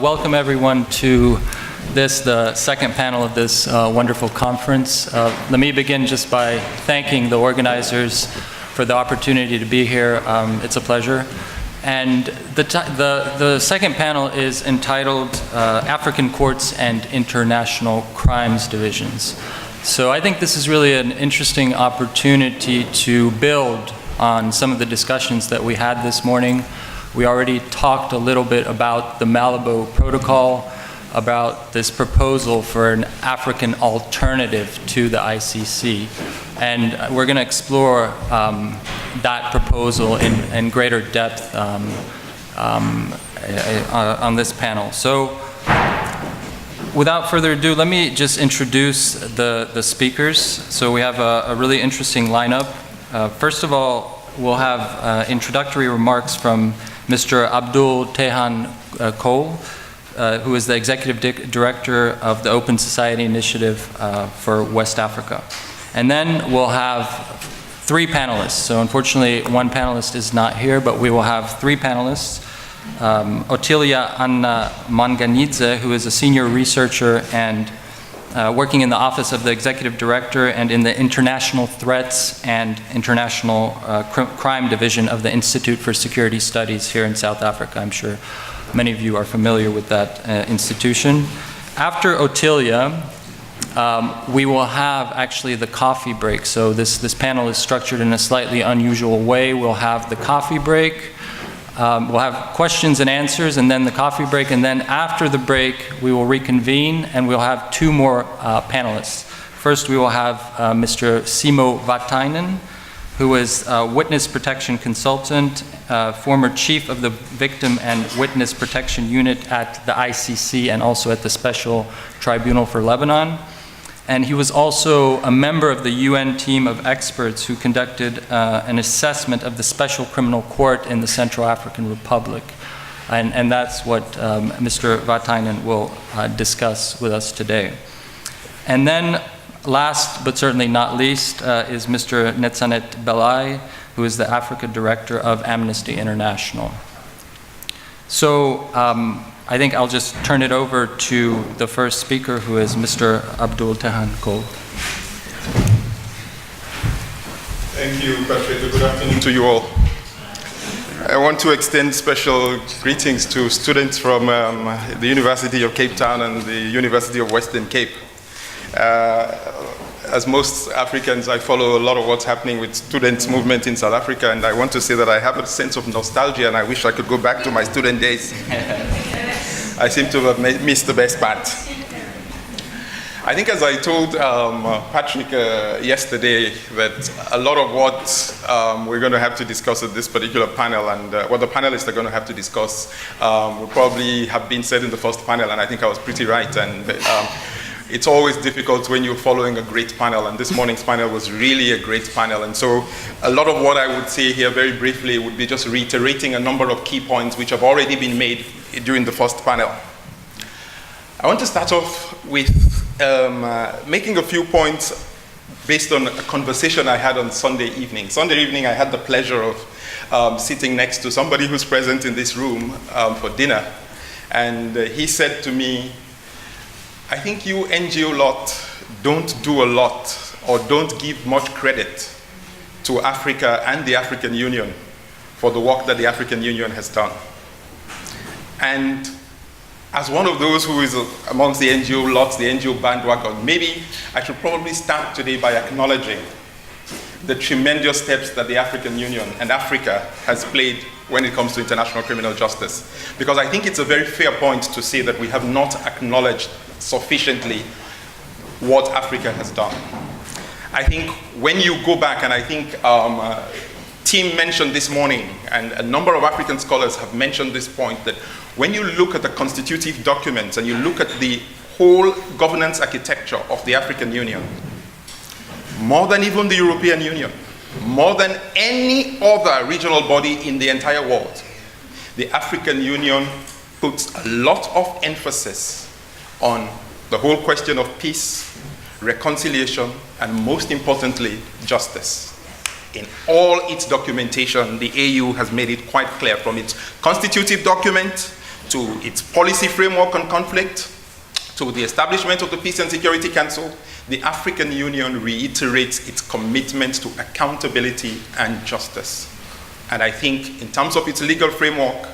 welcome everyone to the second panel of this wonderful conference. Let me begin just by thanking the organizers for the opportunity to be here. It's a pleasure. And the second panel is entitled African Courts and International Crimes Divisions. So I think this is really an interesting opportunity to build on some of the discussions that we had this morning. We already talked a little bit about the Malabo Protocol, about this proposal for an African alternative to the ICC. And we're going to explore that proposal in greater depth on this panel. So without further ado, let me just introduce the speakers. So we have a really interesting lineup. First of all, we'll have introductory remarks from Mr. Abdul Tejan-Cole, who is the Executive Director of the Open Society Initiative for West Africa. And then we'll have three panelists. So unfortunately, one panelist is not here, but we will have three panelists. Ottilia Maunganidze, who is a senior researcher and working in the Office of the Executive Director and in the International Threats and International Crime Division of the Institute for Security Studies here in South Africa. I'm sure many of you are familiar with that institution. After Ottilia, we will have actually the coffee break. So this panel is structured in a slightly unusual way. We'll have the coffee break. We'll have questions and answers, and then the coffee break, and then after the break, we will reconvene, and we'll have two more panelists. First, we will have Mr. Simo Väätäinen, who is a witness protection consultant, former chief of the Victim and Witness Protection Unit at the ICC and also at the Special Tribunal for Lebanon. And he was also a member of the UN team of experts who conducted an assessment of the Special Criminal Court in the Central African Republic. And that's what Mr. Väätäinen will discuss with us today. And then last but certainly not least is Mr. Netsanet Belay, who is the Africa Director of Amnesty International. So I think I'll just turn it over to the first speaker, who is Mr. Abdul Tejan-Cole. Thank you, Patryk. Good afternoon to you all. I want to extend special greetings to students from the University of Cape Town and the University of Western Cape. As most Africans, I follow a lot of what's happening with students' movement in South Africa, and I want to say that I have a sense of nostalgia, and I wish I could go back to my student days. I seem to have missed the best part. I think, as I told Patryk yesterday, that a lot of what we're going to have to discuss at this particular panel and what the panelists are going to have to discuss will probably have been said in the first panel, and I think I was pretty right. And it's always difficult when you're following a great panel, and this morning's panel was really a great panel. And so a lot of what I would say here very briefly would be just reiterating a number of key points which have already been made during the first panel. I want to start off with making a few points based on a conversation I had on Sunday evening. Sunday evening, I had the pleasure of sitting next to somebody who's present in this room for dinner. And he said to me, I think you NGO lot don't do a lot or don't give much credit to Africa and the African Union for the work that the African Union has done. And as one of those who is amongst the NGO lots, the NGO bandwagon, maybe I should probably start today by acknowledging the tremendous steps that the African Union and Africa has played when it comes to international criminal justice. Because I think it's a very fair point to say that we have not acknowledged sufficiently what Africa has done. I think when you go back, and I think Tim mentioned this morning, and a number of African scholars have mentioned this point, that when you look at the constitutive documents and you look at the whole governance architecture of the African Union, more than even the European Union, more than any other regional body in the entire world, the African Union puts a lot of emphasis on the whole question of peace, reconciliation, and most importantly, justice. In all its documentation, the AU has made it quite clear, from its constitutive document to its policy framework on conflict, to the establishment of the Peace and Security Council, the African Union reiterates its commitment to accountability and justice. And I think in terms of its legal framework,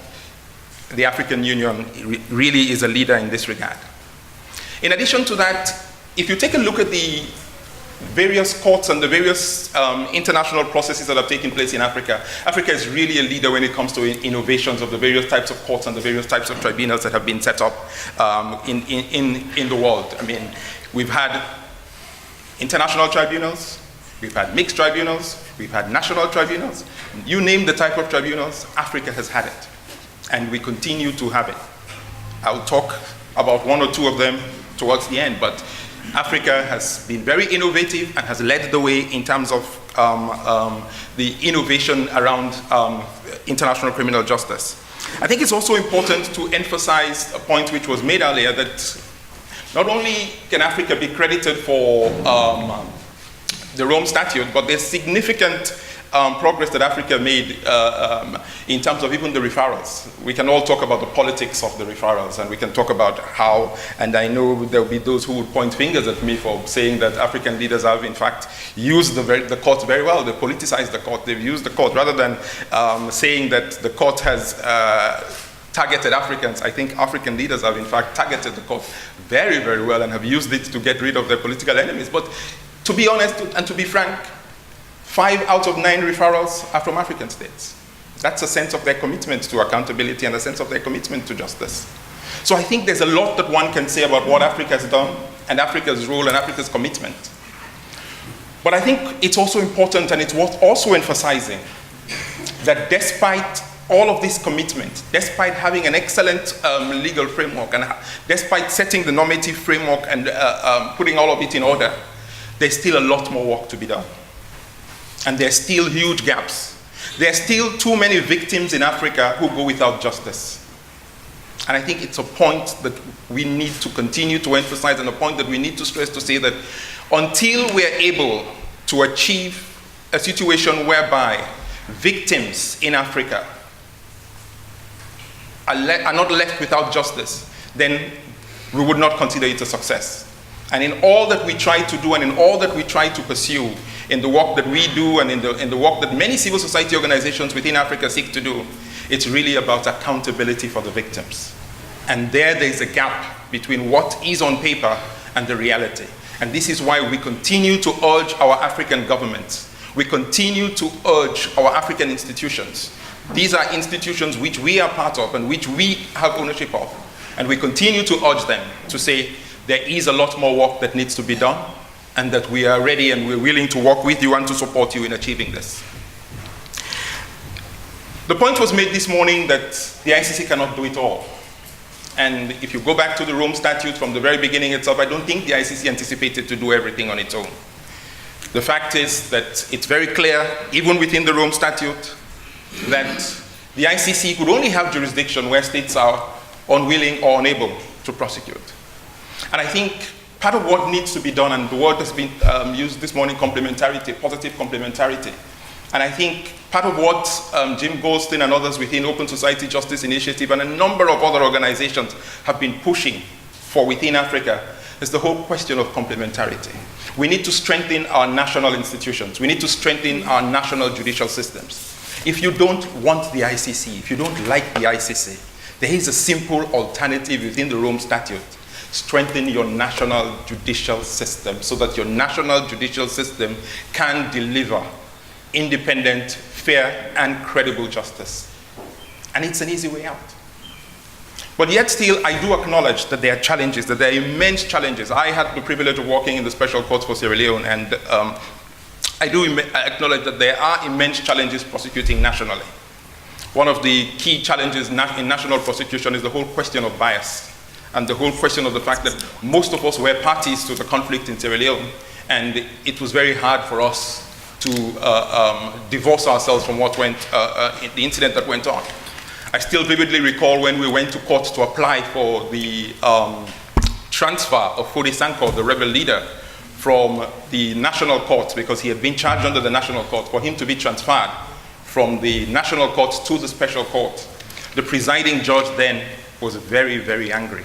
the African Union really is a leader in this regard. In addition to that, if you take a look at the various courts and the various international processes that have taken place in Africa, Africa is really a leader when it comes to innovations of the various types of courts and the various types of tribunals that have been set up in the world. I mean, we've had international tribunals, we've had mixed tribunals, we've had national tribunals. You name the type of tribunals, Africa has had it. And we continue to have it. I'll talk about one or two of them towards the end, but Africa has been very innovative and has led the way in terms of the innovation around international criminal justice. I think it's also important to emphasize a point which was made earlier, that not only can Africa be credited for the Rome Statute, but there's significant progress that Africa made in terms of even the referrals. We can all talk about the politics of the referrals, and we can talk about how, and I know there will be those who would point fingers at me for saying that African leaders have in fact used the court very well. They politicized the court, they've used the court, rather than saying that the court has targeted Africans. I think African leaders have in fact targeted the court very, very well and have used it to get rid of their political enemies. But to be honest and to be frank, 5 out of 9 referrals are from African states. That's a sense of their commitment to accountability and a sense of their commitment to justice. So I think there's a lot that one can say about what Africa has done and Africa's role and Africa's commitment. But I think it's also important, and it's worth also emphasizing, that despite all of this commitment, despite having an excellent legal framework, and despite setting the normative framework and putting all of it in order, there's still a lot more work to be done. And there's still huge gaps. There are still too many victims in Africa who go without justice. And I think it's a point that we need to continue to emphasize, and a point that we need to stress, to say that until we're able to achieve a situation whereby victims in Africa are not left without justice, then we would not consider it a success. And in all that we try to do, and in all that we try to pursue, in the work that we do, and in the work that many civil society organizations within Africa seek to do, it's really about accountability for the victims. And there's a gap between what is on paper and the reality. And this is why we continue to urge our African governments. We continue to urge our African institutions. These are institutions which we are part of and which we have ownership of. And we continue to urge them to say, there is a lot more work that needs to be done, and that we are ready and we're willing to work with you and to support you in achieving this. The point was made this morning that the ICC cannot do it all. And if you go back to the Rome Statute from the very beginning itself, I don't think the ICC anticipated to do everything on its own. The fact is that it's very clear, even within the Rome Statute, that the ICC could only have jurisdiction where states are unwilling or unable to prosecute. And I think part of what needs to be done, and the word has been used this morning, complementarity, positive complementarity. And I think part of what Jim Goldstein and others within Open Society Justice Initiative and a number of other organizations have been pushing for within Africa is the whole question of complementarity. We need to strengthen our national institutions. We need to strengthen our national judicial systems. If you don't want the ICC, if you don't like the ICC, there is a simple alternative within the Rome Statute. Strengthen your national judicial system so that your national judicial system can deliver independent, fair, and credible justice. And it's an easy way out. But yet still, I do acknowledge that there are challenges, that there are immense challenges. I had the privilege of working in the Special Court for Sierra Leone, and I do acknowledge that there are immense challenges prosecuting nationally. One of the key challenges in national prosecution is the whole question of bias, and the whole question of the fact that most of us were parties to the conflict in Sierra Leone, and it was very hard for us to divorce ourselves from what went, the incident that went on. I still vividly recall when we went to court to apply for the transfer of Fode Sanko, the rebel leader, from the national court, because he had been charged under the national court, for him to be transferred from the national court to the special court. The presiding judge then was very, very angry.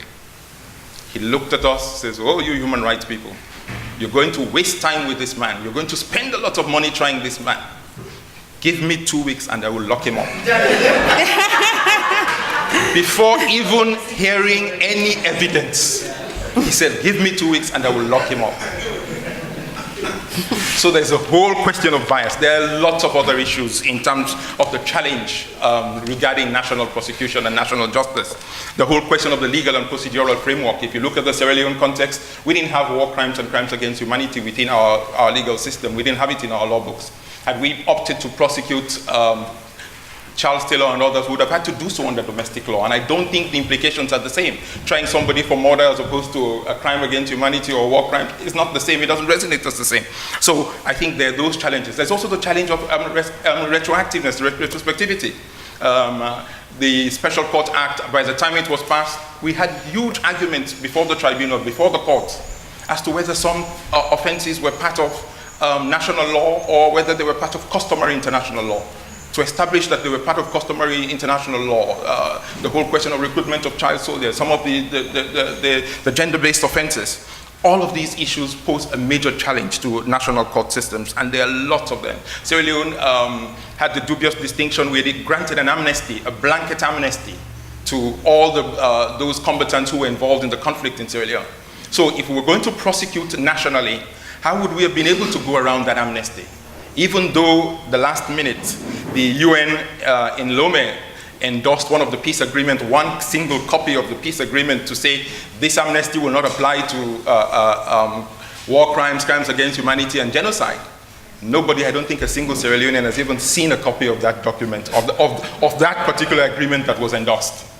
He looked at us, says, oh, you human rights people, you're going to waste time with this man. You're going to spend a lot of money trying this man. Give me 2 weeks and I will lock him up. Before even hearing any evidence, he said, give me 2 weeks and I will lock him up. So there's a whole question of bias. There are lots of other issues in terms of the challenge regarding national prosecution and national justice. The whole question of the legal and procedural framework. If you look at the Sierra Leone context, we didn't have war crimes and crimes against humanity within our legal system. We didn't have it in our law books. Had we opted to prosecute Charles Taylor and others, would have had to do so under domestic law. And I don't think the implications are the same. Trying somebody for murder as opposed to a crime against humanity or war crime is not the same. It doesn't resonate as the same. So I think there are those challenges. There's also the challenge of retroactiveness, retrospectivity. The Special Court Act, by the time it was passed, we had huge arguments before the tribunal, before the court, as to whether some offenses were part of national law or whether they were part of customary international law. To establish that they were part of customary international law, the whole question of recruitment of child soldiers, some of the gender-based offenses. All of these issues pose a major challenge to national court systems, and there are lots of them. Sierra Leone had the dubious distinction where it granted an amnesty, a blanket amnesty, to all those combatants who were involved in the conflict in Sierra Leone. So if we were going to prosecute nationally, how would we have been able to go around that amnesty? Even though the last minute, the UN in Lome endorsed one of the peace agreement, one single copy of the peace agreement to say this amnesty will not apply to war crimes, crimes against humanity, and genocide. Nobody, I don't think a single Sierra Leonean has even seen a copy of that document, of that particular agreement that was endorsed.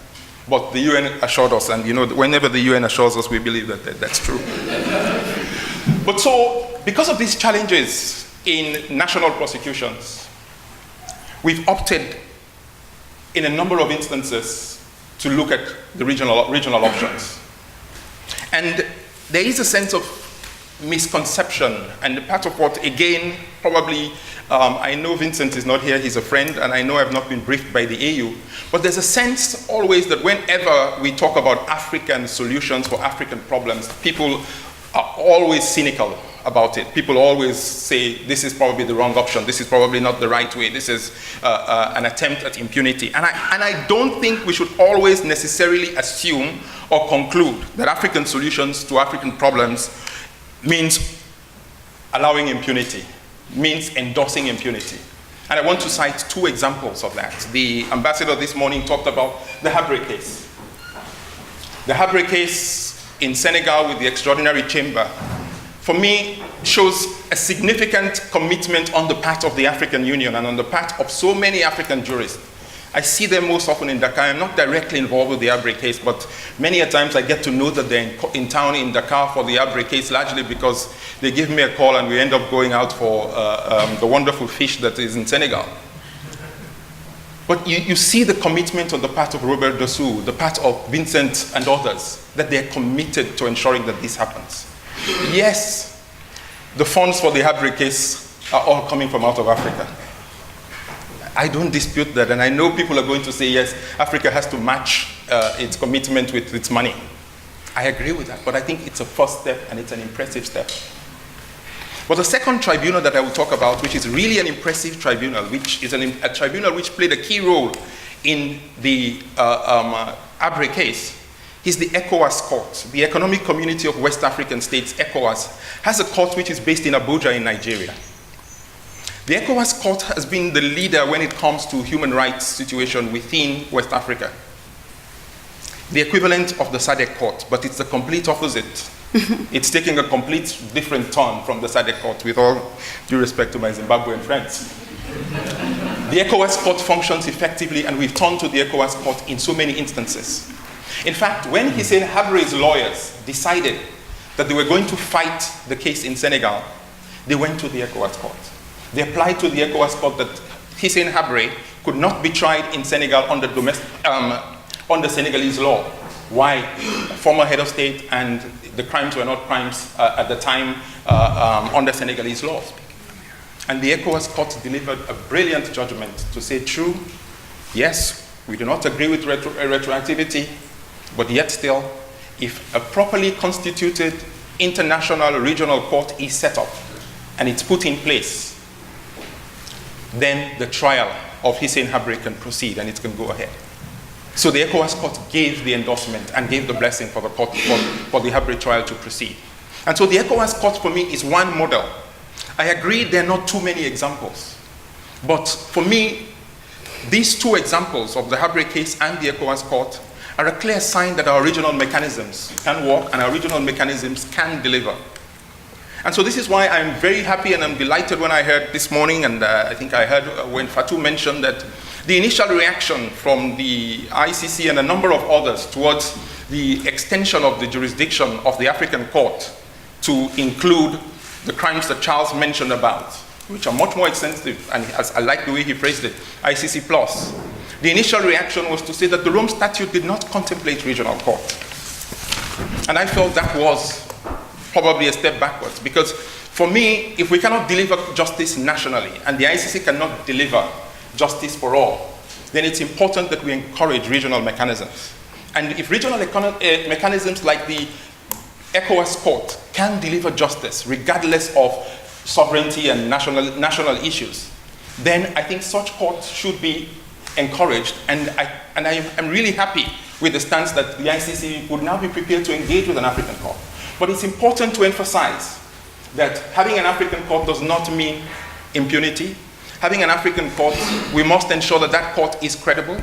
But the UN assured us, and you know, whenever the UN assures us, we believe that that's true. But so, because of these challenges in national prosecutions, we've opted in a number of instances to look at the regional options. And there is a sense of misconception, and part of what, again, probably, I know Vincent is not here, he's a friend, and I know I've not been briefed by the AU, but there's a sense always that whenever we talk about African solutions for African problems, people are always cynical about it. People always say, this is probably the wrong option, this is probably not the right way, this is an attempt at impunity. And I don't think we should always necessarily assume or conclude that African solutions to African problems means allowing impunity, means endorsing impunity. And I want to cite two examples of that. The ambassador this morning talked about the Habre case. The Habre case in Senegal with the Extraordinary Chamber, for me, shows a significant commitment on the part of the African Union and on the part of so many African jurists. I see them most often in Dakar. I'm not directly involved with the Habre case, but many a times I get to know that they're in town in Dakar for the Habre case, largely because they give me a call and we end up going out for the wonderful fish that is in Senegal. But you see the commitment on the part of Robert Dossou, the part of Vincent and others, that they're committed to ensuring that this happens. Yes, the funds for the Habre case are all coming from out of Africa. I don't dispute that, and I know people are going to say, yes, Africa has to match its commitment with its money. I agree with that, but I think it's a first step, and it's an impressive step. But the second tribunal that I will talk about, which is really an impressive tribunal, which is a tribunal which played a key role in the Habre case, is the ECOWAS court. The Economic Community of West African States, ECOWAS, has a court which is based in Abuja in Nigeria. The ECOWAS court has been the leader when it comes to human rights situation within West Africa. The equivalent of the SADC court, but it's the complete opposite. It's taking a complete different turn from the SADC court, with all due respect to my Zimbabwean friends. The ECOWAS court functions effectively, and we've turned to the ECOWAS court in so many instances. In fact, when Hissène Habre's lawyers decided that they were going to fight the case in Senegal, they went to the ECOWAS court. They applied to the ECOWAS court that Hissène Habre could not be tried in Senegal under Senegalese law. Why? Former head of state, and the crimes were not crimes at the time under Senegalese law. And the ECOWAS court delivered a brilliant judgment to say, true, yes, we do not agree with retroactivity, But yet still, if a properly constituted international regional court is set up and it's put in place, then the trial of Hissène Habré can proceed and it can go ahead. So the ECOWAS court gave the endorsement and gave the blessing for the court for the Habré trial to proceed. And so the ECOWAS court for me is one model. I agree there are not too many examples. But for me, these two examples of the Habré case and the ECOWAS court are a clear sign that our regional mechanisms can work and our regional mechanisms can deliver. And so this is why I'm very happy and I'm delighted when I heard this morning, and I think I heard when Fatou mentioned that the initial reaction from the ICC and a number of others towards the extension of the jurisdiction of the African court to include the crimes that Charles mentioned about, which are much more extensive, and I like the way he phrased it, ICC plus. The initial reaction was to say that the Rome Statute did not contemplate regional court. And I felt that was probably a step backwards, because for me, if we cannot deliver justice nationally, and the ICC cannot deliver justice for all, then it's important that we encourage regional mechanisms. And if regional mechanisms like the ECOWAS court can deliver justice regardless of sovereignty and national issues, then I think such courts should be encouraged. And I'm really happy with the stance that the ICC would now be prepared to engage with an African court. But it's important to emphasize that having an African court does not mean impunity. Having an African court, we must ensure that that court is credible,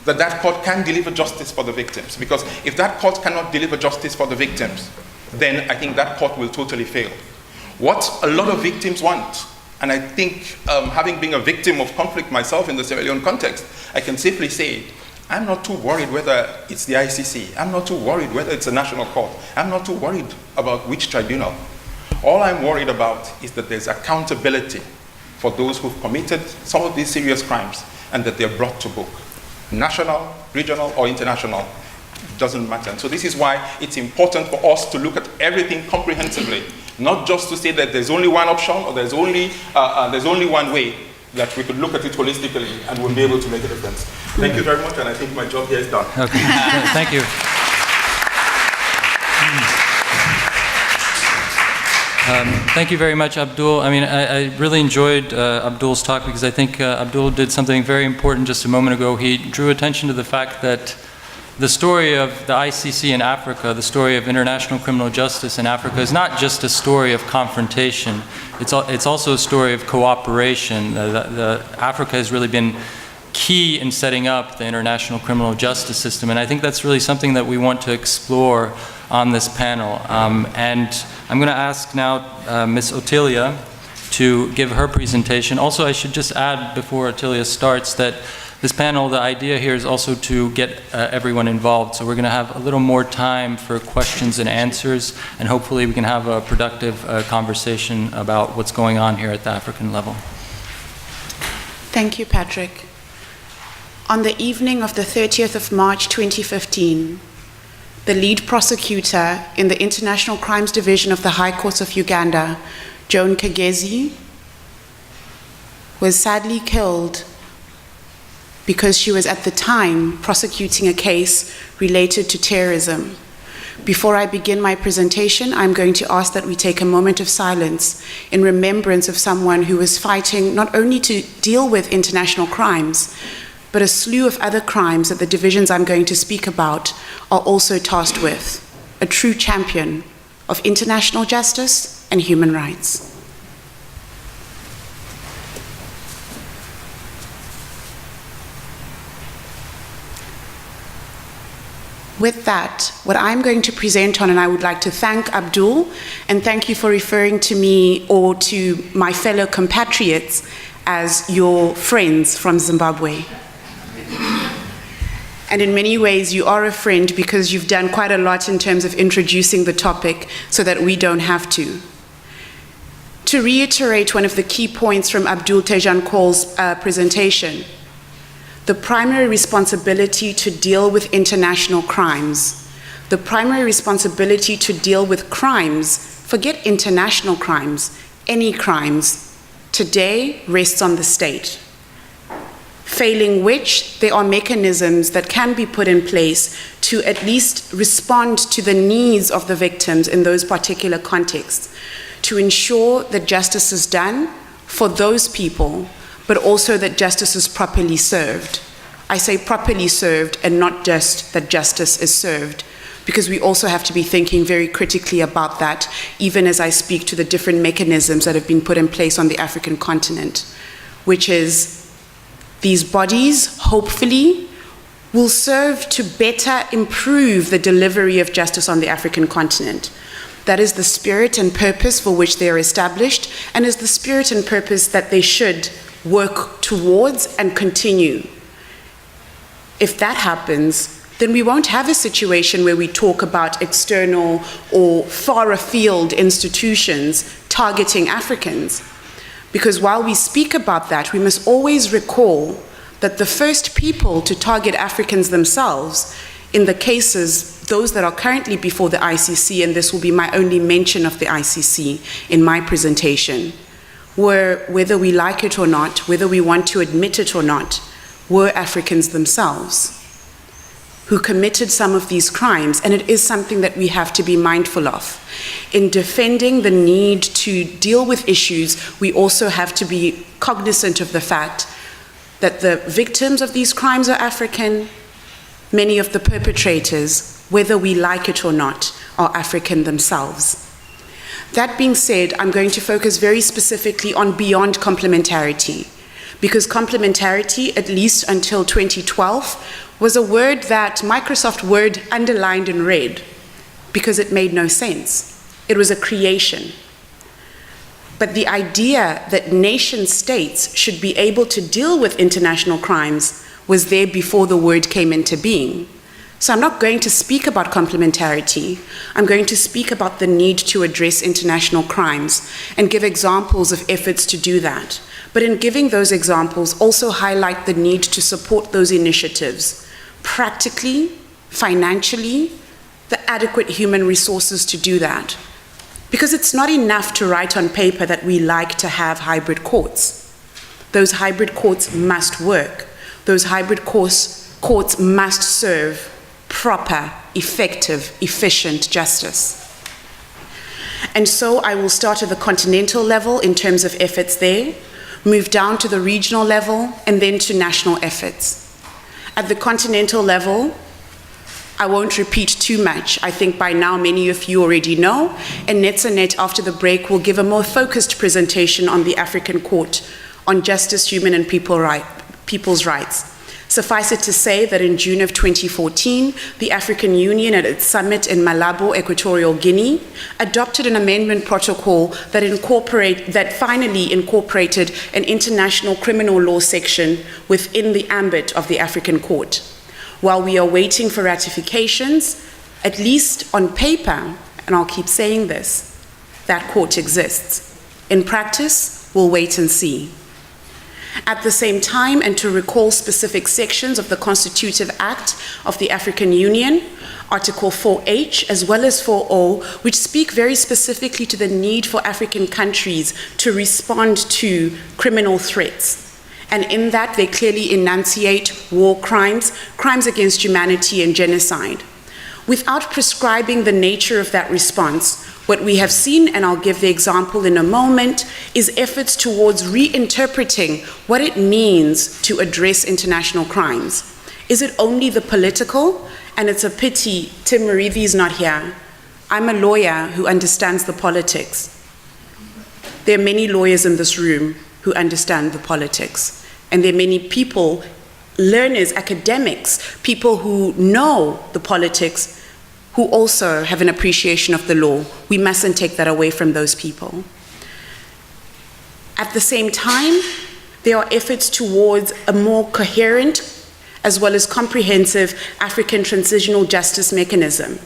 that that court can deliver justice for the victims. Because if that court cannot deliver justice for the victims, then I think that court will totally fail. What a lot of victims want, and I think having been a victim of conflict myself in the Sierra Leone context, I can safely say, I'm not too worried whether it's the ICC. I'm not too worried whether it's a national court. I'm not too worried about which tribunal. All I'm worried about is that there's accountability for those who've committed some of these serious crimes and that they're brought to book. National, regional, or international, it doesn't matter. And so this is why it's important for us to look at everything comprehensively, not just to say that there's only one option or there's only one way, that we could look at it holistically and we'll be able to make a difference. Thank you very much, and I think my job here is done. Okay. Thank you. Thank you very much, Abdul. I mean, I really enjoyed Abdul's talk, because I think Abdul did something very important just a moment ago. He drew attention to the fact that the story of the ICC in Africa, the story of international criminal justice in Africa, is not just a story of confrontation. It's also a story of cooperation. Africa has really been key in setting up the international criminal justice system, and I think that's really something that we want to explore on this panel. And I'm going to ask now Ms. Ottilia to give her presentation. Also, I should just add before Ottilia starts that this panel, the idea here is also to get everyone involved. So we're going to have a little more time for questions and answers, and hopefully we can have a productive conversation about what's going on here at the African level. Thank you, Patryk. On the evening of the 30th of March 2015, the lead prosecutor in the International Crimes Division of the High Court of Uganda, Joan Kagezi, was sadly killed because she was at the time prosecuting a case related to terrorism. Before I begin my presentation, I'm going to ask that we take a moment of silence in remembrance of someone who was fighting not only to deal with international crimes, but a slew of other crimes that the divisions I'm going to speak about are also tasked with. A true champion of international justice and human rights. With that, what I'm going to present on, and I would like to thank Abdul, and thank you for referring to me or to my fellow compatriots as your friends from Zimbabwe. And in many ways, you are a friend because you've done quite a lot in terms of introducing the topic so that we don't have to. To reiterate one of the key points from Abdul Tejan-Cole's presentation, the primary responsibility to deal with international crimes, the primary responsibility to deal with crimes, forget international crimes, any crimes, today rests on the state. failing which there are mechanisms that can be put in place to at least respond to the needs of the victims in those particular contexts, to ensure that justice is done for those people, but also that justice is properly served. I say properly served and not just that justice is served, because we also have to be thinking very critically about that, even as I speak to the different mechanisms that have been put in place on the African continent, which is these bodies, hopefully, will serve to better improve the delivery of justice on the African continent. That is the spirit and purpose for which they are established, and is the spirit and purpose that they should work towards and continue. If that happens, then we won't have a situation where we talk about external or far afield institutions targeting Africans. Because while we speak about that, we must always recall that the first people to target Africans themselves, in the cases, those that are currently before the ICC, and this will be my only mention of the ICC in my presentation, were, whether we like it or not, whether we want to admit it or not, were Africans themselves who committed some of these crimes, and it is something that we have to be mindful of. In defending the need to deal with issues, we also have to be cognizant of the fact that the victims of these crimes are African, many of the perpetrators, whether we like it or not, are African themselves. That being said, I'm going to focus very specifically on beyond complementarity, because complementarity, at least until 2012, was a word that Microsoft Word underlined in red because it made no sense. It was a creation. But the idea that nation states should be able to deal with international crimes was there before the word came into being. So I'm not going to speak about complementarity. I'm going to speak about the need to address international crimes and give examples of efforts to do that. But in giving those examples, also highlight the need to support those initiatives practically, financially, the adequate human resources to do that. Because it's not enough to write on paper that we like to have hybrid courts. Those hybrid courts must work. Those hybrid courts must serve proper, effective, efficient justice. And so I will start at the continental level in terms of efforts there, move down to the regional level, and then to national efforts. At the continental level, I won't repeat too much. I think by now many of you already know, and Netsanet after the break will give a more focused presentation on the African Court on justice, human and people's rights. Suffice it to say that in June of 2014, the African Union at its summit in Malabo, Equatorial Guinea, adopted an amendment protocol that finally incorporated an international criminal law section within the ambit of the African Court. While we are waiting for ratifications, at least on paper, and I'll keep saying this, that court exists. In practice, we'll wait and see. At the same time, and to recall specific sections of the Constitutive Act of the African Union, Article 4H as well as 4O, which speak very specifically to the need for African countries to respond to criminal threats. And in that, they clearly enunciate war crimes, crimes against humanity, and genocide. Without prescribing the nature of that response, what we have seen, and I'll give the example in a moment, is efforts towards reinterpreting what it means to address international crimes. Is it only the political? And it's a pity Tim Marivi's not here. I'm a lawyer who understands the politics. There are many lawyers in this room who understand the politics. And there are many people, learners, academics, people who know the politics, who also have an appreciation of the law. We mustn't take that away from those people. At the same time, there are efforts towards a more coherent as well as comprehensive African transitional justice mechanism.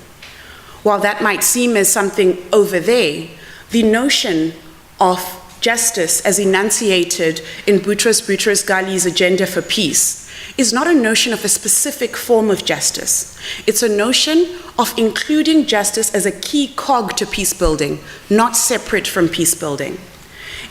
While that might seem as something over there, the notion of justice as enunciated in Boutros Ghali's Agenda for Peace is not a notion of a specific form of justice. It's a notion of including justice as a key cog to peace building, not separate from peace building.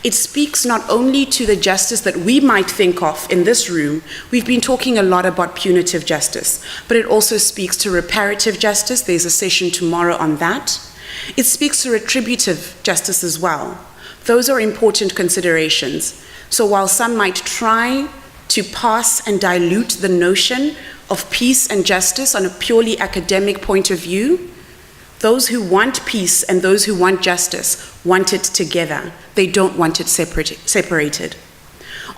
It speaks not only to the justice that we might think of in this room. We've been talking a lot about punitive justice, but it also speaks to reparative justice. There's a session tomorrow on that. It speaks to retributive justice as well. Those are important considerations. So while some might try to pass and dilute the notion of peace and justice on a purely academic point of view, those who want peace and those who want justice want it together. They don't want it separated.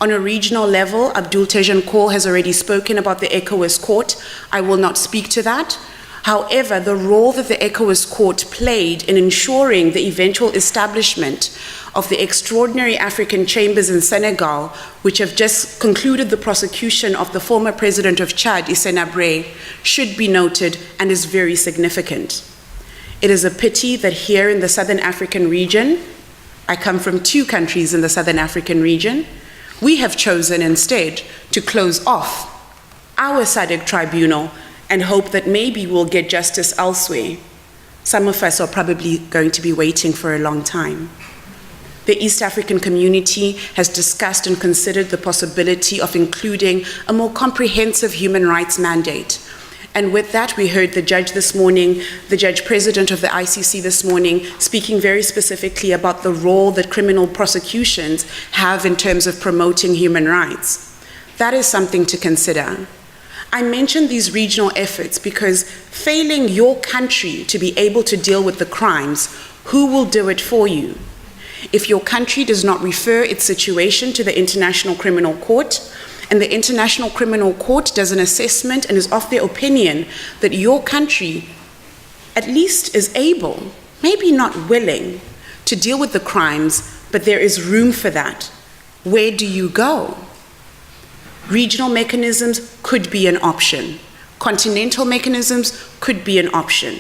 On a regional level, Abdul Tejan-Cole has already spoken about the ECOWAS Court. I will not speak to that. However, the role that the ECOWAS Court played in ensuring the eventual establishment of the extraordinary African chambers in Senegal, which have just concluded the prosecution of the former president of Chad, Hissène Habré, should be noted and is very significant. It is a pity that here in the Southern African region, I come from 2 countries in the Southern African region, we have chosen instead to close off our SADC tribunal and hope that maybe we'll get justice elsewhere. Some of us are probably going to be waiting for a long time. The East African community has discussed and considered the possibility of including a more comprehensive human rights mandate. And with that, we heard the judge this morning, the judge president of the ICC this morning, speaking very specifically about the role that criminal prosecutions have in terms of promoting human rights. That is something to consider. I mention these regional efforts because failing your country to be able to deal with the crimes, who will do it for you? If your country does not refer its situation to the International Criminal Court, and the International Criminal Court does an assessment and is of the opinion that your country at least is able, maybe not willing, to deal with the crimes, but there is room for that, where do you go? Regional mechanisms could be an option. Continental mechanisms could be an option.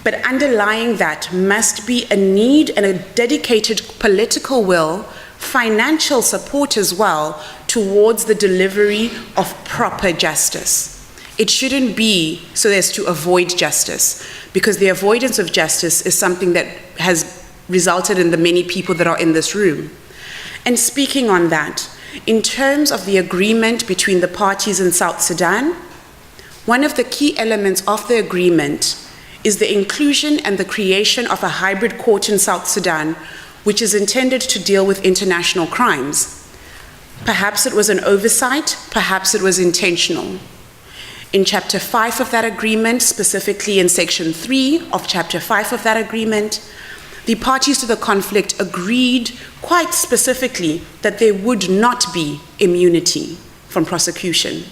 But underlying that must be a need and a dedicated political will, financial support as well, towards the delivery of proper justice. It shouldn't be so as to avoid justice, because the avoidance of justice is something that has resulted in the many people that are in this room. And speaking on that, in terms of the agreement between the parties in South Sudan, one of the key elements of the agreement is the inclusion and the creation of a hybrid court in South Sudan, which is intended to deal with international crimes. Perhaps it was an oversight, perhaps it was intentional. In Chapter 5 of that agreement, specifically in Section 3 of Chapter 5 of that agreement, the parties to the conflict agreed quite specifically that there would not be immunity from prosecution.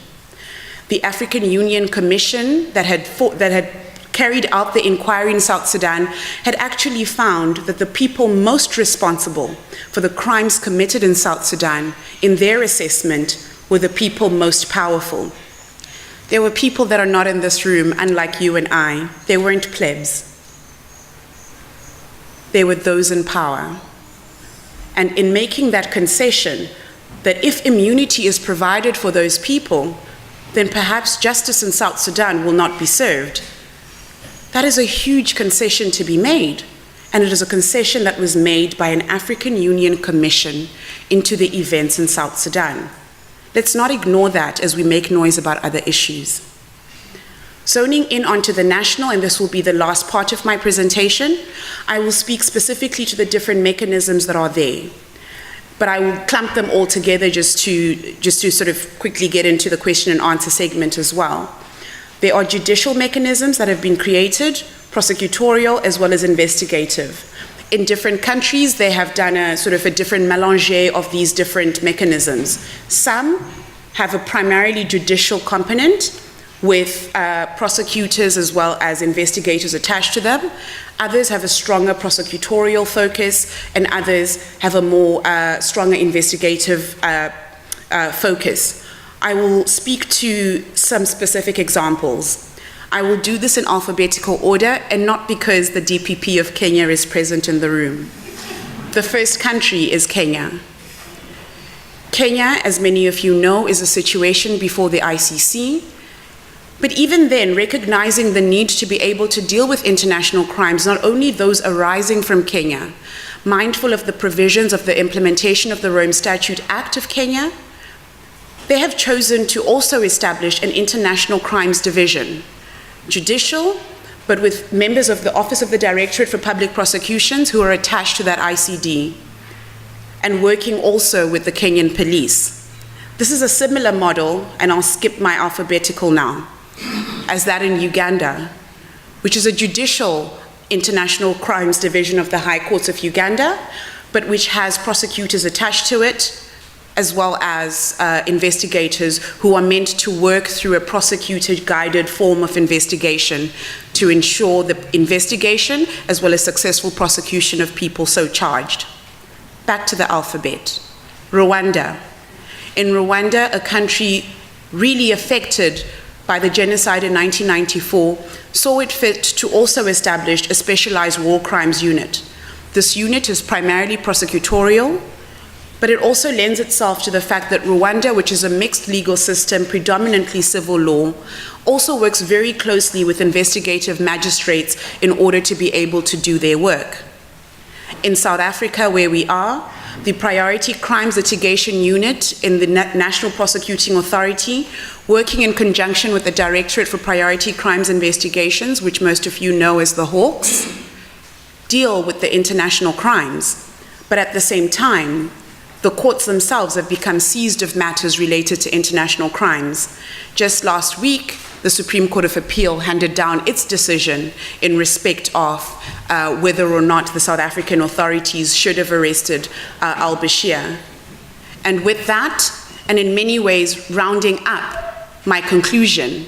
The African Union Commission that had carried out the inquiry in South Sudan had actually found that the people most responsible for the crimes committed in South Sudan, in their assessment, were the people most powerful. There were people that are not in this room, unlike you and I. They weren't plebs. They were those in power. And in making that concession, that if immunity is provided for those people, then perhaps justice in South Sudan will not be served. That is a huge concession to be made, and it is a concession that was made by an African Union Commission into the events in South Sudan. Let's not ignore that as we make noise about other issues. Zoning in onto the national, and this will be the last part of my presentation, I will speak specifically to the different mechanisms that are there. But I will clump them all together just to sort of quickly get into the question and answer segment as well. There are judicial mechanisms that have been created, prosecutorial as well as investigative. In different countries, they have done a sort of a different mélange of these different mechanisms. Some have a primarily judicial component with prosecutors as well as investigators attached to them. Others have a stronger prosecutorial focus, and others have a more stronger investigative focus. I will speak to some specific examples. I will do this in alphabetical order, and not because the DPP of Kenya is present in the room. The first country is Kenya. Kenya, as many of you know, is a situation before the ICC. But even then, recognizing the need to be able to deal with international crimes, not only those arising from Kenya, mindful of the provisions of the implementation of the Rome Statute Act of Kenya, they have chosen to also establish an international crimes division, judicial, but with members of the Office of the Directorate for Public Prosecutions who are attached to that ICD, and working also with the Kenyan police. This is a similar model, and I'll skip my alphabetical now, as that in Uganda, which is a judicial international crimes division of the High Courts of Uganda, but which has prosecutors attached to it, as well as investigators who are meant to work through a prosecutor-guided form of investigation to ensure the investigation as well as successful prosecution of people so charged. Back to the alphabet. Rwanda. In Rwanda, a country really affected by the genocide in 1994, saw it fit to also establish a specialized war crimes unit. This unit is primarily prosecutorial, but it also lends itself to the fact that Rwanda, which is a mixed legal system, predominantly civil law, also works very closely with investigative magistrates in order to be able to do their work. In South Africa, where we are, the Priority Crimes Litigation Unit in the National Prosecuting Authority, working in conjunction with the Directorate for Priority Crimes Investigations, which most of you know as the Hawks, deal with the international crimes. But at the same time, the courts themselves have become seized of matters related to international crimes. Just last week, the Supreme Court of Appeal handed down its decision in respect of whether or not the South African authorities should have arrested al-Bashir. And with that, and in many ways rounding up my conclusion,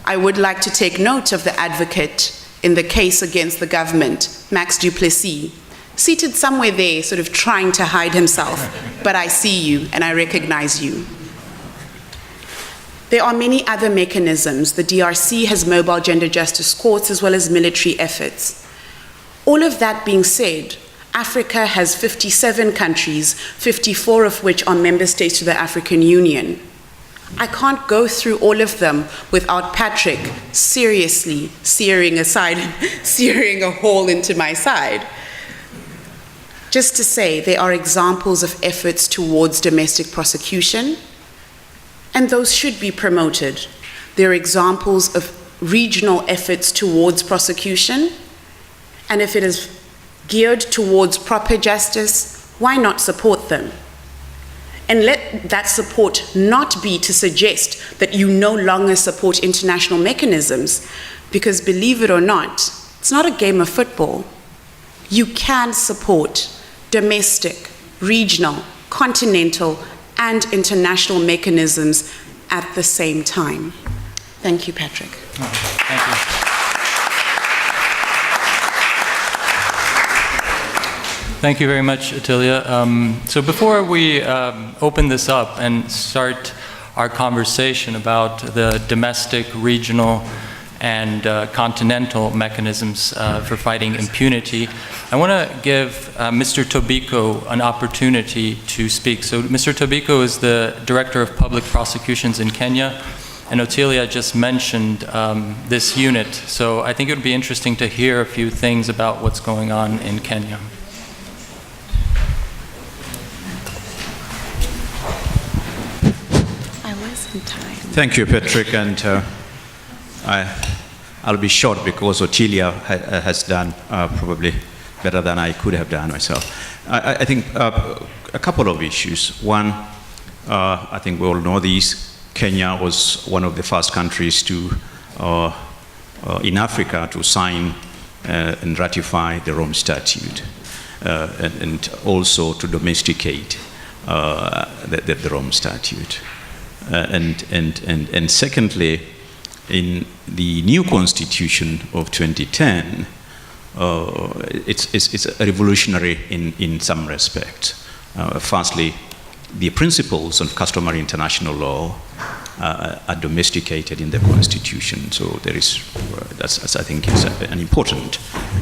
I would like to take note of the advocate in the case against the government, Max du Plessis, seated somewhere there, sort of trying to hide himself, but I see you and I recognize you. There are many other mechanisms. The DRC has mobile gender justice courts as well as military efforts. All of that being said, Africa has 57 countries, 54 of which are member states to the African Union. I can't go through all of them without Patryk seriously searing a hole into my side. Just to say, there are examples of efforts towards domestic prosecution, and those should be promoted. There are examples of regional efforts towards prosecution, and if it is geared towards proper justice, why not support them? And let that support not be to suggest that you no longer support international mechanisms, because believe it or not, it's not a game of football. You can support domestic, regional, continental, and international mechanisms at the same time. Thank you, Patryk. Thank you. Thank you very much, Ottilia. So before we open this up and start our conversation about the domestic, regional, and continental mechanisms for fighting impunity, I want to give Mr. Tobiko an opportunity to speak. So Mr. Tobiko is the Director of Public Prosecutions in Kenya, and Ottilia just mentioned this unit. So I think it would be interesting to hear a few things about what's going on in Kenya. I was in time. Thank you, Patryk, and I'll be short because Ottilia has done probably better than I could have done myself. I think a couple of issues. One, I think we all know these. Kenya was one of the first countries to, in Africa, to sign and ratify the Rome Statute, and also to domesticate the Rome Statute. And secondly, in the new Constitution of 2010, it's revolutionary in some respects. Firstly, the principles of customary international law are domesticated in the Constitution. So there is, that's I think is an important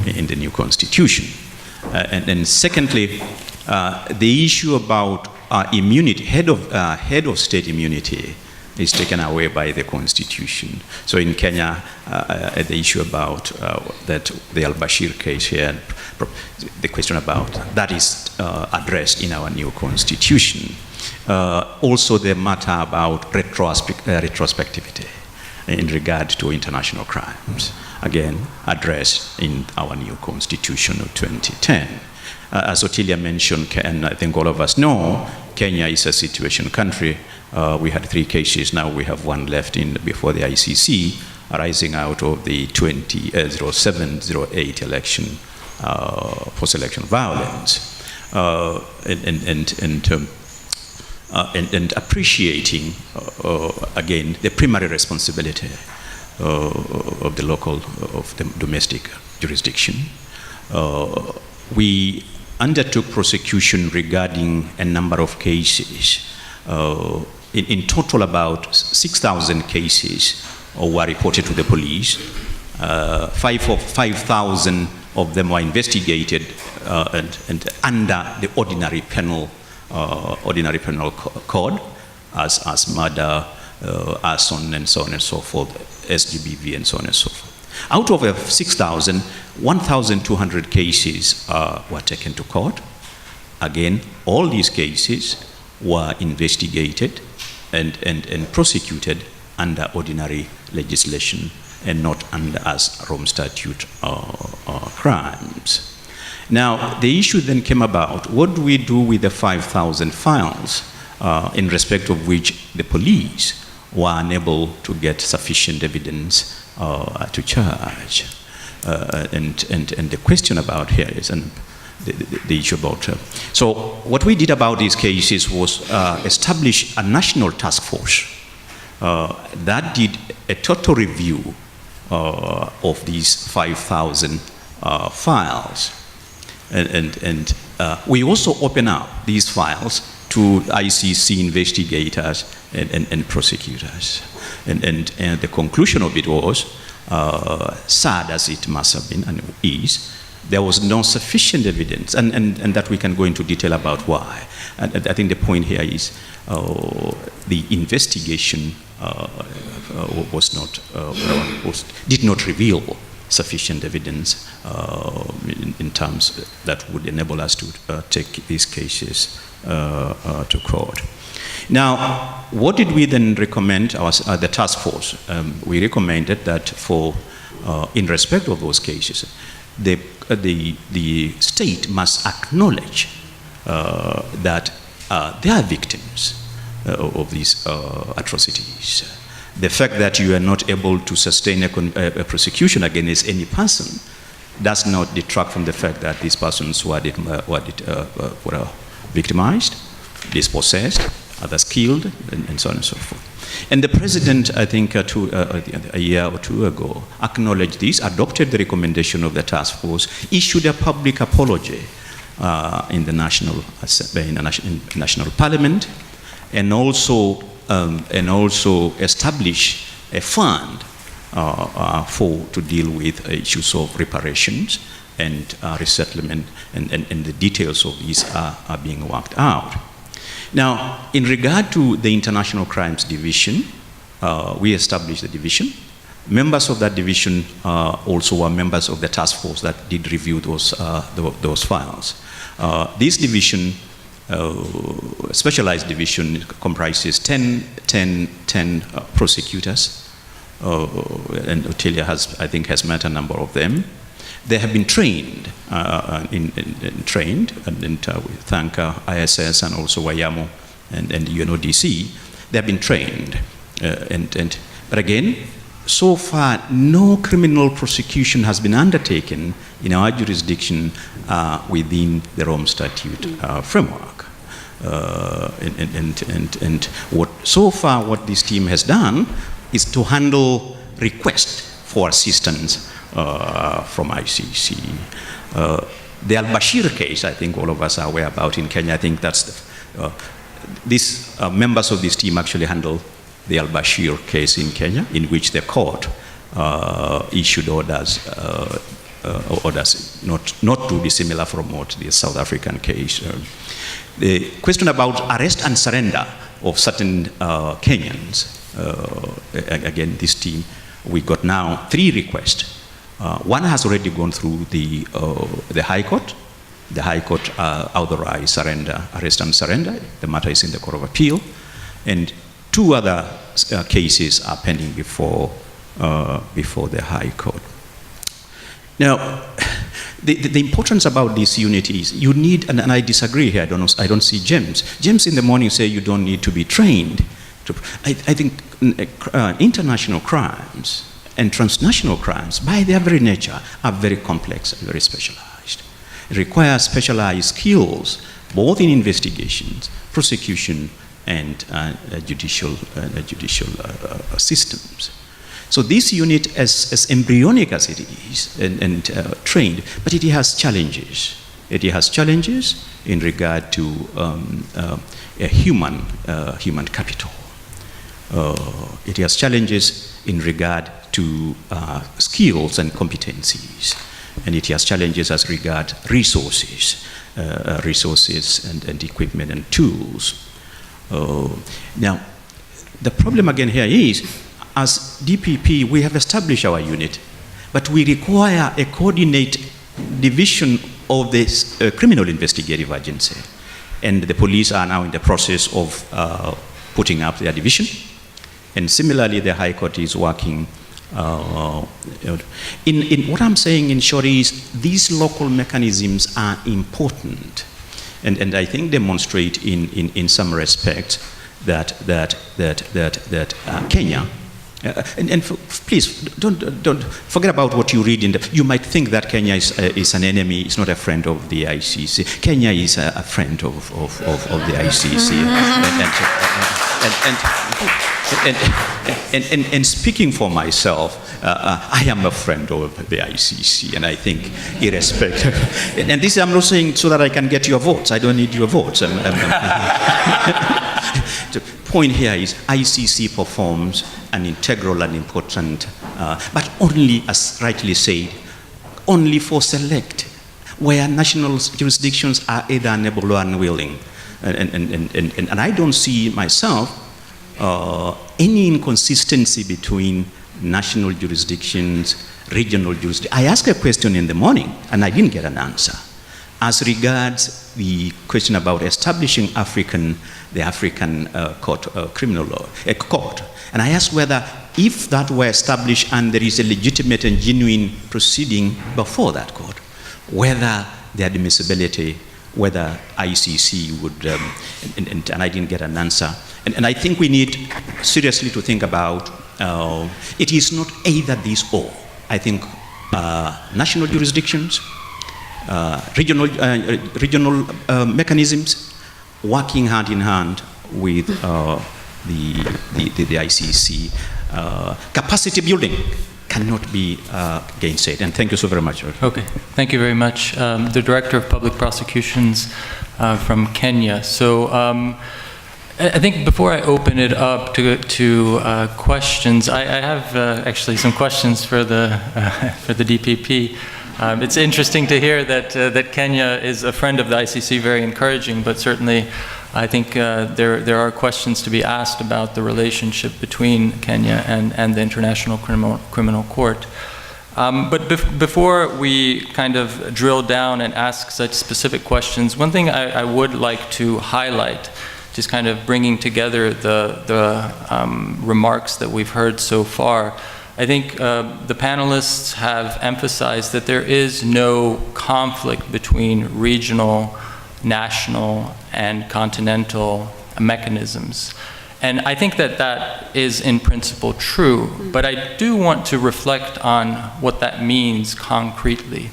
in the new Constitution. And then secondly, the issue about immunity, head of state immunity, is taken away by the Constitution. So in Kenya, the issue about that the al-Bashir case here, the question about that is addressed in our new Constitution. Also the matter about retrospectivity in regard to international crimes, again addressed in our new Constitution of 2010. As Ottilia mentioned, and I think all of us know, Kenya is a situation country. We had 3 cases, now we have 1 left before the ICC, arising out of the 2007-08 election, post-election violence, and appreciating, again, the primary responsibility of the local, of the domestic jurisdiction. We undertook prosecution regarding a number of cases. In total, about 6,000 cases were reported to the police. 5,000 of them were investigated and under the ordinary penal code, as murder, arson, and so on and so forth, SGBV, and so on and so forth. Out of 6,000, 1,200 cases were taken to court. Again, all these cases were investigated and prosecuted under ordinary legislation and not under as Rome Statute crimes. Now, the issue then came about, what do we do with the 5,000 files in respect of which the police were unable to get sufficient evidence to charge? And the question about here is, and the issue about, so what we did about these cases was establish a national task force that did a total review of these 5,000 files. And we also open up these files to ICC investigators and prosecutors. And the conclusion of it was, sad as it must have been and is, there was no sufficient evidence, and that we can go into detail about why. And I think the point here is the investigation did not reveal sufficient evidence in terms that would enable us to take these cases to court. Now, what did we then recommend the task force? We recommended that for, in respect of those cases, the state must acknowledge that they are victims of these atrocities. The fact that you are not able to sustain a prosecution against any person does not detract from the fact that these persons were victimized, dispossessed, others killed, and so on and so forth. And the president, I think a year or two ago, acknowledged this, adopted the recommendation of the task force, issued a public apology in the national parliament, and also establish a fund to deal with issues of reparations and resettlement, and the details of these are being worked out. Now, in regard to the International Crimes Division, we established the division. Members of that division also were members of the task force that did review those files. This division, specialized division, comprises 10 prosecutors, and Ottilia I think has met a number of them. They have been trained, trained, and we thank ISS and also WAYAMO and UNODC. They have been trained, but again, so far no criminal prosecution has been undertaken in our jurisdiction within the Rome Statute framework. And so far what this team has done is to handle requests for assistance from ICC. The al-Bashir case, I think all of us are aware about in Kenya. I think that's these members of this team actually handle the al-Bashir case in Kenya, in which the court issued orders not too dissimilar from what the South African case. The question about arrest and surrender of certain Kenyans again, this team, we got now 3 requests. One has already gone through the High Court. The High Court authorized surrender, arrest and surrender. The matter is in the Court of Appeal. And 2 other cases are pending before the High Court. Now, the importance about this unit is you need, and I disagree here, I don't see James. James in the morning say you don't need to be trained. I think international crimes and transnational crimes, by their very nature, are very complex and very specialized. It requires specialized skills, both in investigations, prosecution, and judicial systems. So this unit, as embryonic as it is and trained, but it has challenges. It has challenges in regard to human capital. It has challenges in regard to skills and competencies, and it has challenges as regard resources and equipment and tools. Now, the problem again here is, as DPP, we have established our unit, but we require a coordinated division of this criminal investigative agency, and the police are now in the process of putting up their division. And similarly, the High Court is working. In what I'm saying in short is these local mechanisms are important, and I think demonstrate in some respect that Kenya. Please don't forget about what you read in the. You might think that Kenya is an enemy. It's not a friend of the ICC. Kenya is a friend of the ICC. And speaking for myself, I am a friend of the ICC, and I think irrespective. And this I'm not saying so that I can get your votes. I don't need your votes. The point here is ICC performs an integral and important, but only, as rightly said, only for select, where national jurisdictions are either unable or unwilling. And I don't see myself any inconsistency between national jurisdictions, regional jurisdictions. I asked a question in the morning, and I didn't get an answer, as regards the question about establishing the African criminal law, a court. And I asked whether, if that were established and there is a legitimate and genuine proceeding before that court, whether the admissibility, whether ICC would, and I didn't get an answer. And I think we need seriously to think about, it is not either this or. I think national jurisdictions, regional mechanisms, working hand in hand with the ICC, capacity building cannot be gainsaid. And thank you so very much. Okay, thank you very much. The Director of Public Prosecutions from Kenya. So I think before I open it up to questions, I have actually some questions for the DPP. It's interesting to hear that Kenya is a friend of the ICC, very encouraging, but certainly I think there are questions to be asked about the relationship between Kenya and the International Criminal Court. But before we kind of drill down and ask such specific questions, one thing I would like to highlight, just kind of bringing together the remarks that we've heard so far. I think the panelists have emphasized that there is no conflict between regional, national, and continental mechanisms. And I think that is in principle true, but I do want to reflect on what that means concretely.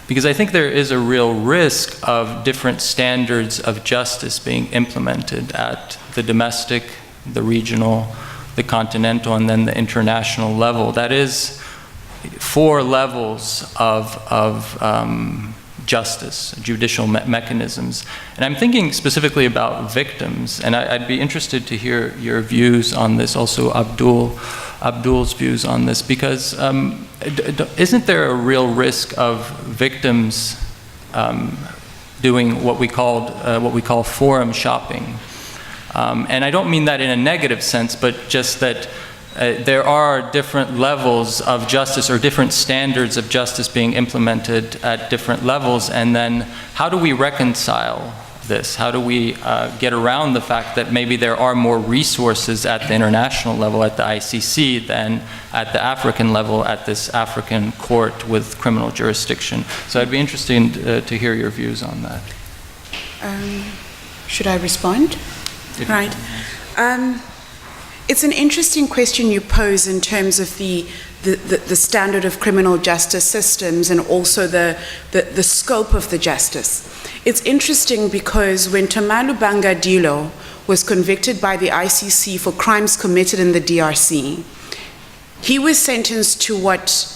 Because I think there is a real risk of different standards of justice being implemented at the domestic, the regional, the continental, and then the international level. That is 4 levels of justice, judicial mechanisms. And I'm thinking specifically about victims, and I'd be interested to hear your views on this, also Abdul's views on this, because isn't there a real risk of victims doing what we call forum shopping? And I don't mean that in a negative sense, but just that there are different levels of justice or different standards of justice being implemented at different levels, and then how do we reconcile this? How do we get around the fact that maybe there are more resources at the international level, at the ICC, than at the African level, at this African court with criminal jurisdiction? So I'd be interested to hear your views on that. Should I respond? Right. It's an interesting question you pose in terms of the standard of criminal justice systems and also the scope of the justice. It's interesting because when Maunganidze Dilo was convicted by the ICC for crimes committed in the DRC, he was sentenced to what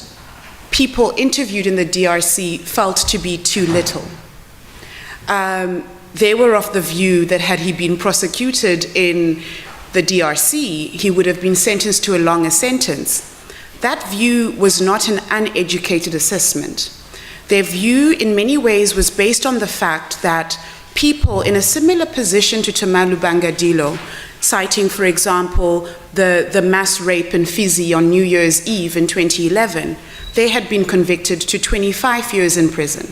people interviewed in the DRC felt to be too little. They were of the view that had he been prosecuted in the DRC, he would have been sentenced to a longer sentence. That view was not an uneducated assessment. Their view in many ways was based on the fact that people in a similar position to Maunganidze Dilo, citing, for example, the mass rape in Fizi on New Year's Eve in 2011, they had been convicted to 25 years in prison.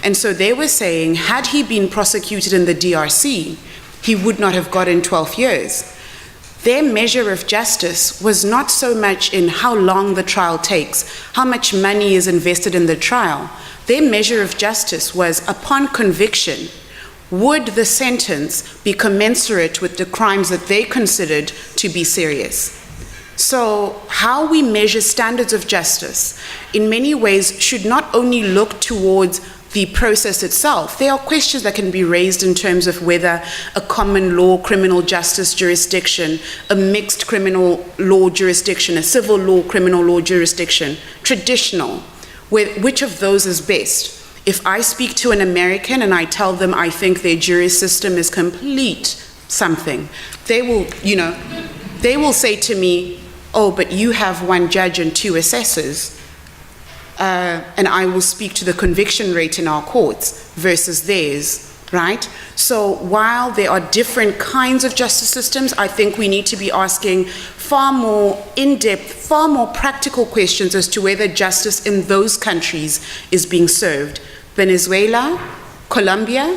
And so they were saying, had he been prosecuted in the DRC, he would not have gotten 12 years. Their measure of justice was not so much in how long the trial takes, how much money is invested in the trial. Their measure of justice was, upon conviction, would the sentence be commensurate with the crimes that they considered to be serious? So how we measure standards of justice in many ways should not only look towards the process itself. There are questions that can be raised in terms of whether a common law criminal justice jurisdiction, a mixed criminal law jurisdiction, a civil law criminal law jurisdiction, traditional, which of those is best? If I speak to an American and I tell them I think their jury system is complete something, they will say to me, oh, but you have one judge and two assessors. And I will speak to the conviction rate in our courts versus theirs, right? So while there are different kinds of justice systems, I think we need to be asking far more in-depth, far more practical questions as to whether justice in those countries is being served. Venezuela, Colombia,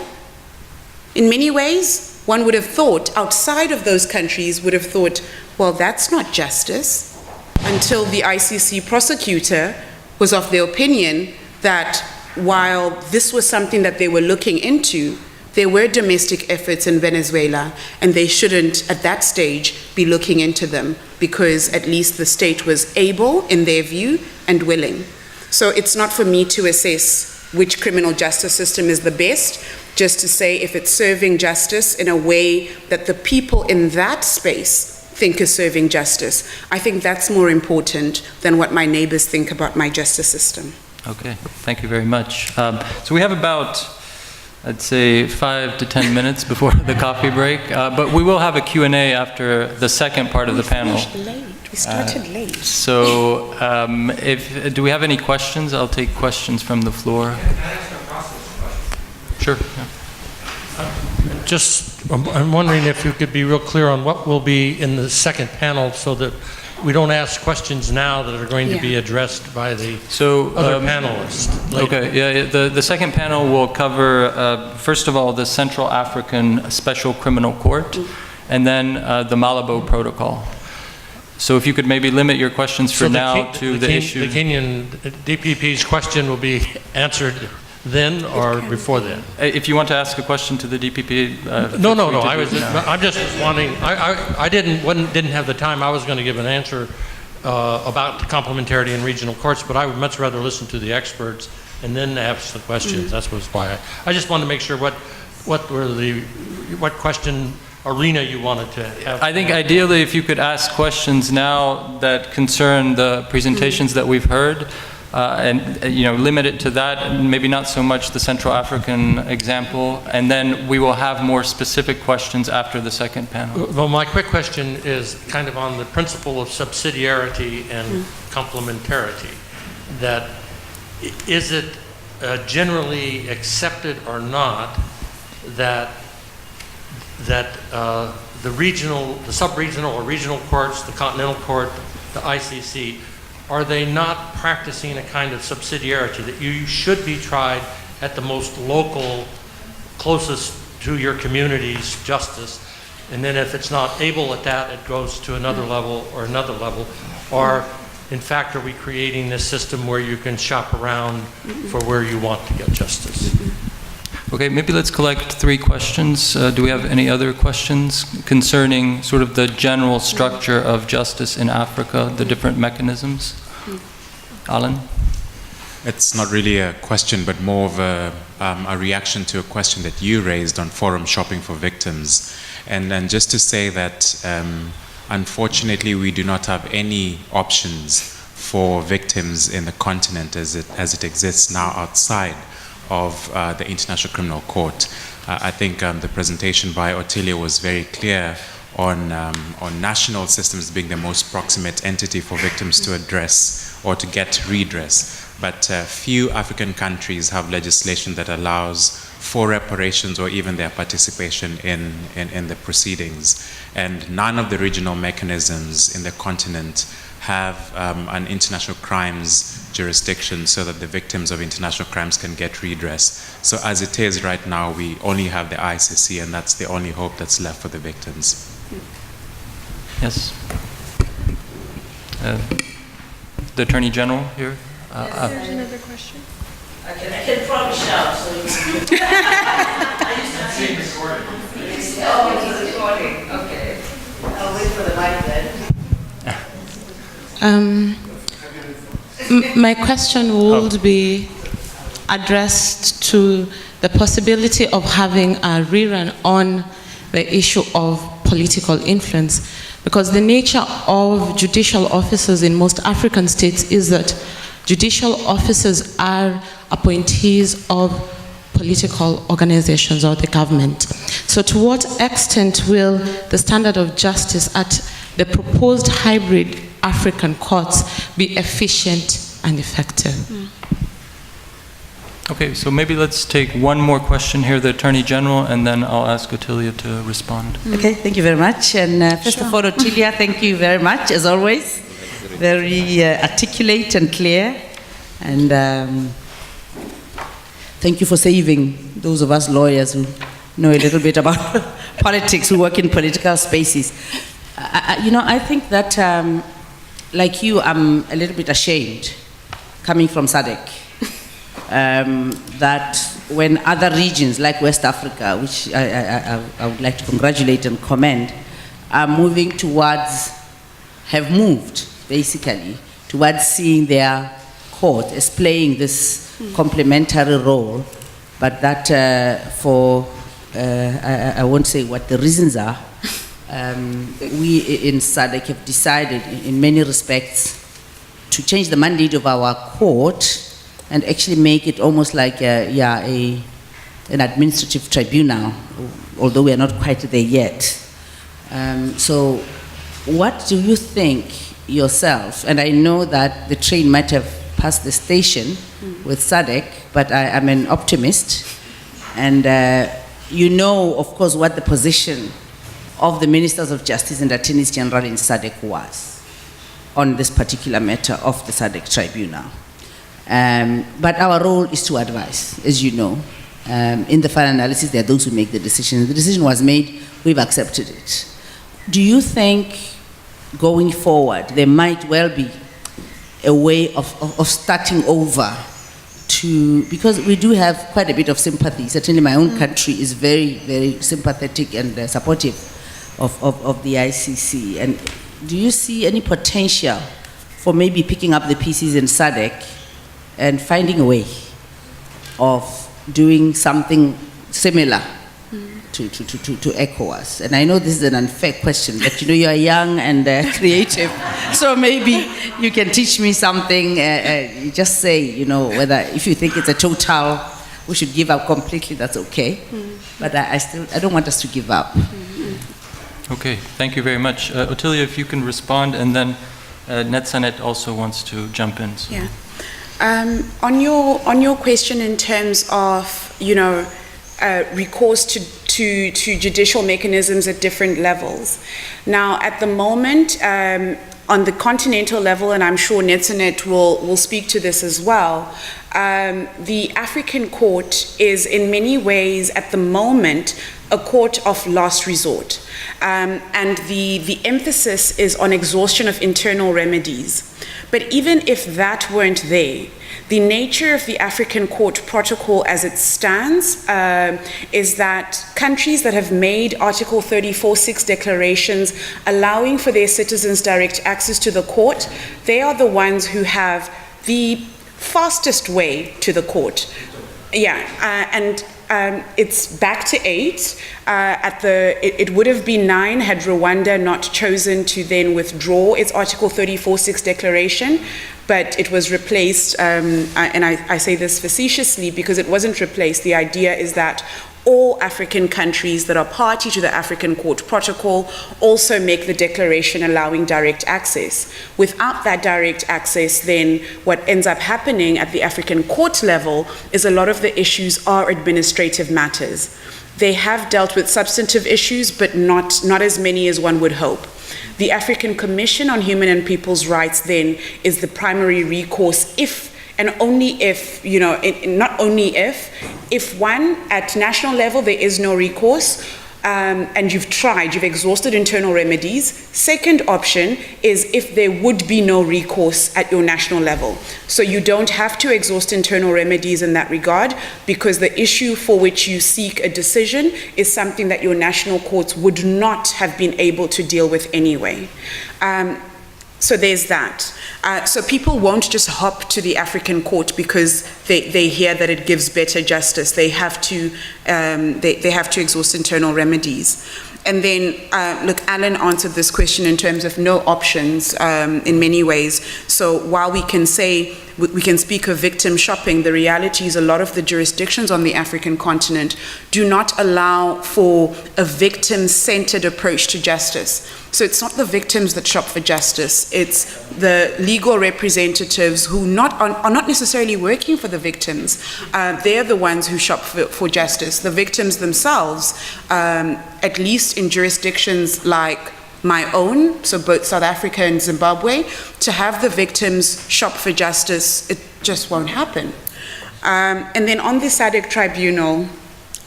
in many ways, one would have thought, outside of those countries, would have thought, well, that's not justice, until the ICC prosecutor was of the opinion that while this was something that they were looking into, there were domestic efforts in Venezuela, and they shouldn't, at that stage, be looking into them, because at least the state was able, in their view, and willing. So it's not for me to assess which criminal justice system is the best, just to say if it's serving justice in a way that the people in that space think is serving justice. I think that's more important than what my neighbors think about my justice system. Okay, thank you very much. So we have about, I'd say, 5 to 10 minutes before the coffee break, but we will have a Q&A after the second part of the panel. We started late. So do we have any questions? I'll take questions from the floor. Sure. Yeah. I'm wondering if you could be real clear on what will be in the second panel so that we don't ask questions now that are going to be addressed by the other panelists later. Okay, yeah, the second panel will cover, first of all, the Central African Special Criminal Court, and then the Malabo Protocol. So if you could maybe limit your questions for now to the issue. The Kenyan DPP's question will be answered then or before then? If you want to ask a question to the DPP. No. I'm just wanting. I didn't have the time. I was going to give an answer about the complementarity in regional courts, but I would much rather listen to the experts and then ask the questions. That's why I just wanted to make sure what question arena you wanted to have. I think ideally, if you could ask questions now that concern the presentations that we've heard. And limit it to that, and maybe not so much the Central African example, and then we will have more specific questions after the second panel. Well, my quick question is kind of on the principle of subsidiarity and complementarity. That is it generally accepted or not that the regional, the sub-regional or regional courts, the Continental Court, the ICC, are they not practicing a kind of subsidiarity that you should be tried at the most local, closest to your community's justice, and then if it's not able at that, it goes to another level or another level? Or in fact, are we creating this system where you can shop around for where you want to get justice? Okay, maybe let's collect 3 questions. Do we have any other questions concerning sort of the general structure of justice in Africa, the different mechanisms? Alan? It's not really a question, but more of a reaction to a question that you raised on forum shopping for victims. And just to say that, unfortunately, we do not have any options for victims in the continent as it exists now outside of the International Criminal Court. I think the presentation by Ottilia was very clear on national systems being the most proximate entity for victims to address or to get redress. But few African countries have legislation that allows for reparations or even their participation in the proceedings. And none of the regional mechanisms in the continent have an international crimes jurisdiction so that the victims of international crimes can get redress. So as it is right now, we only have the ICC, and that's the only hope that's left for the victims. Yes. The Attorney General here. There's another question. I can probably shout, so you It's recorded. Oh, it's recording, okay. I'll wait for the mic then. My question would be addressed to the possibility of having a rerun on the issue of political influence, because the nature of judicial officers in most African states is that judicial officers are appointees of political organizations or the government. So to what extent will the standard of justice at the proposed hybrid African courts be efficient and effective? Okay, so maybe let's take one more question here, the Attorney General, and then I'll ask Ottilia to respond. Okay, thank you very much. And first of all, Ottilia, thank you very much, as always. Very articulate and clear. And thank you for saving those of us lawyers who know a little bit about politics, who work in political spaces. I think that, like you, I'm a little bit ashamed, coming from SADC, that when other regions like West Africa, which I would like to congratulate and commend, are moving towards, have moved basically towards seeing their court as playing this complementary role, but that I won't say what the reasons are. We in SADC have decided in many respects to change the mandate of our court and actually make it almost like an administrative tribunal, although we are not quite there yet. So what do you think yourself, and I know that the train might have passed the station with SADC, but I'm an optimist, and you know, of course, what the position of the Ministers of Justice and Attorneys General in SADC was on this particular matter of the SADC tribunal. But our role is to advise, as you know. In the final analysis, there are those who make the decision. The decision was made, we've accepted it. Do you think, going forward, there might well be a way of starting over to, because we do have quite a bit of sympathy. Certainly my own country is very, very sympathetic and supportive of the ICC. And do you see any potential for maybe picking up the pieces in SADC and finding a way of doing something similar to ECOWAS? And I know this is an unfair question, but you know, you are young and creative, so maybe you can teach me something. You just say, you know, whether if you think it's a total, we should give up completely, that's okay. But I don't want us to give up. Okay, thank you very much. Ottilia, if you can respond, and then Netsanet also wants to jump in. So. Yeah. On your question in terms of, you know, recourse to judicial mechanisms at different levels. Now, at the moment, on the continental level, and I'm sure Netsanet will speak to this as well, the African court is in many ways at the moment a court of last resort. And the emphasis is on exhaustion of internal remedies. But even if that weren't there, the nature of the African Court Protocol as it stands is that countries that have made Article 34.6 declarations allowing for their citizens direct access to the court, they are the ones who have the fastest way to the court. It's back to 8. It would have been 9 had Rwanda not chosen to then withdraw its Article 34.6 declaration, but it was replaced, and I say this facetiously because it wasn't replaced. The idea is that all African countries that are party to the African Court Protocol also make the declaration allowing direct access. Without that direct access, then what ends up happening at the African Court level is a lot of the issues are administrative matters. They have dealt with substantive issues, but not as many as one would hope. The African Commission on Human and People's Rights then is the primary recourse if and only if, not only if one, at national level, there is no recourse, and you've exhausted internal remedies. Second option is if there would be no recourse at your national level. So you don't have to exhaust internal remedies in that regard because the issue for which you seek a decision is something that your national courts would not have been able to deal with anyway. So there's that. So people won't just hop to the African court because they hear that it gives better justice. They have to exhaust internal remedies. And then, look, Alan answered this question in terms of no options in many ways. So while we can speak of victim shopping, the reality is a lot of the jurisdictions on the African continent do not allow for a victim-centered approach to justice. So it's not the victims that shop for justice, it's the legal representatives who are not necessarily working for the victims. They're the ones who shop for justice. The victims themselves, at least in jurisdictions like my own, so both South Africa and Zimbabwe, to have the victims shop for justice, it just won't happen. And then on the SADC tribunal,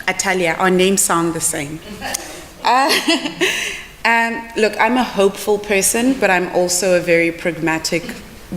Ottilia, our names sound the same. Look, I'm a hopeful person, but I'm also a very pragmatic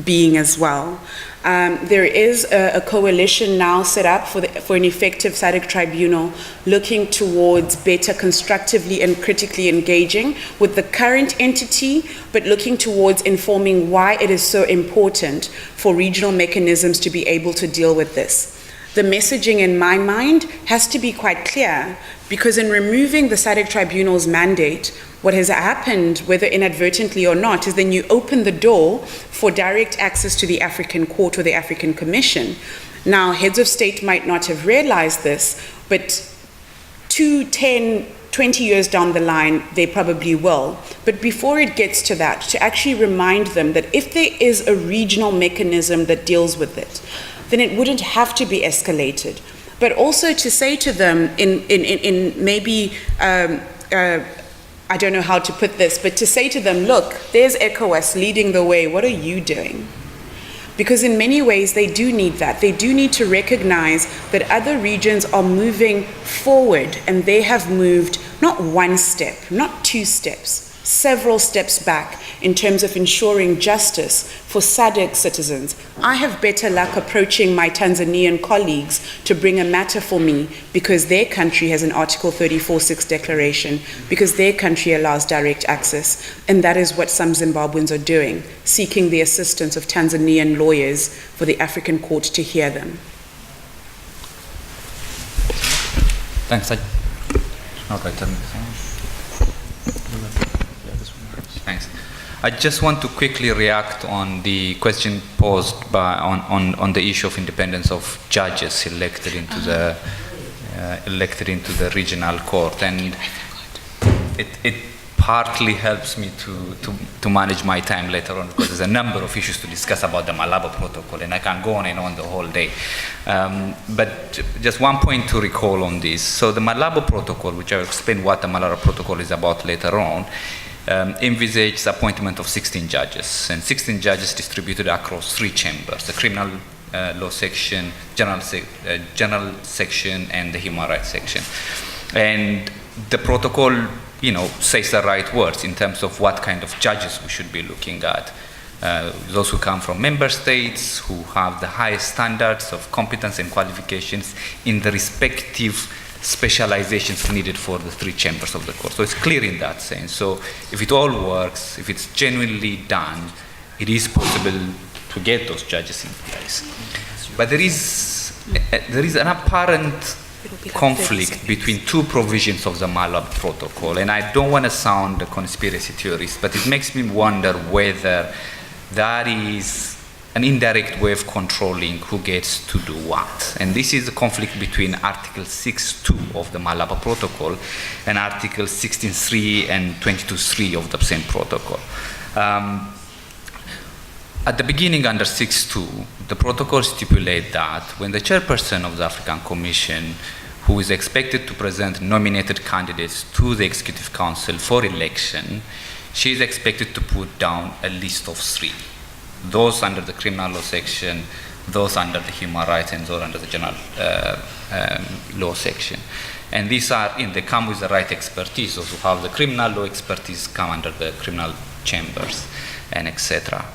being as well. There is a coalition now set up for an effective SADC tribunal looking towards better constructively and critically engaging with the current entity, but looking towards informing why it is so important for regional mechanisms to be able to deal with this. The messaging in my mind has to be quite clear because in removing the SADC tribunal's mandate, what has happened, whether inadvertently or not, is then you open the door for direct access to the African Court or the African Commission. Now, heads of state might not have realized this, but 2, 10, 20 years down the line, they probably will. But before it gets to that, to actually remind them that if there is a regional mechanism that deals with it, then it wouldn't have to be escalated. But also to say to them in maybe, I don't know how to put this, but to say to them, look, there's ECOWAS leading the way, what are you doing? Because in many ways, they do need that. They do need to recognize that other regions are moving forward, and they have moved not one step, not 2 steps, several steps back in terms of ensuring justice for SADC citizens. I have better luck approaching my Tanzanian colleagues to bring a matter for me because their country has an Article 34.6 declaration, because their country allows direct access. And that is what some Zimbabweans are doing, seeking the assistance of Tanzanian lawyers for the African court to hear them. Thanks. Thanks. I just want to quickly react on the question posed on the issue of independence of judges elected into the regional court, and partly helps me to manage my time later on, because there's a number of issues to discuss about the Malabo Protocol, and I can go on and on the whole day. But just one point to recall on this. So the Malabo Protocol, which I'll explain what the Malabo Protocol is about later on, envisages appointment of 16 judges, and 16 judges distributed across 3 chambers: the criminal law section, general section, and the human rights section. And the protocol, says the right words in terms of what kind of judges we should be looking at. Those who come from member states, who have the highest standards of competence and qualifications in the respective specializations needed for the 3 chambers of the court. So it's clear in that sense. So if it all works, if it's genuinely done, it is possible to get those judges in place. But there is an apparent conflict between 2 provisions of the Malabo Protocol, and I don't want to sound a conspiracy theorist, but it makes me wonder whether that is an indirect way of controlling who gets to do what. And this is a conflict between Article 6.2 of the Malabo Protocol and Article 16.3 and 22.3 of the same protocol. At the beginning, under 6.2, the protocol stipulates that when the chairperson of the African Commission, who is expected to present nominated candidates to the Executive Council for election, she is expected to put down a list of 3. Those under the criminal law section, those under the human rights, and those under the general law section. And these they come with the right expertise. Those who have the criminal law expertise come under the criminal chambers, and etc.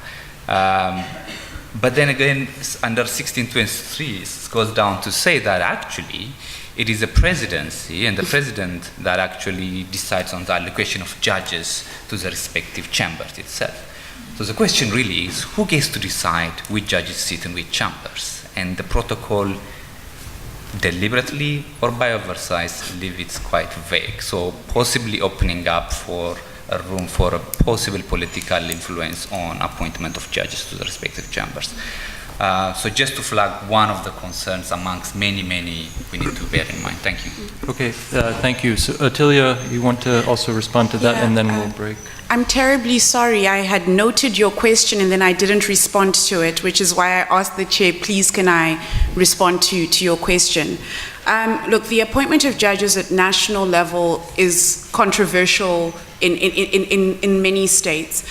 But then again, under 1623, it goes down to say that actually it is the presidency and the president that actually decides on the allocation of judges to the respective chambers itself. So the question really is, who gets to decide which judges sit in which chambers? And the protocol deliberately or by oversight leave it quite vague. So possibly opening up for a room for a possible political influence on appointment of judges to the respective chambers. So just to flag one of the concerns amongst many we need to bear in mind. Thank you. Okay, thank you. So Ottilia, you want to also respond to that, and then we'll break. I'm terribly sorry. I had noted your question and then I didn't respond to it, which is why I asked the chair, please can I respond to your question? Look, the appointment of judges at national level is controversial in many states.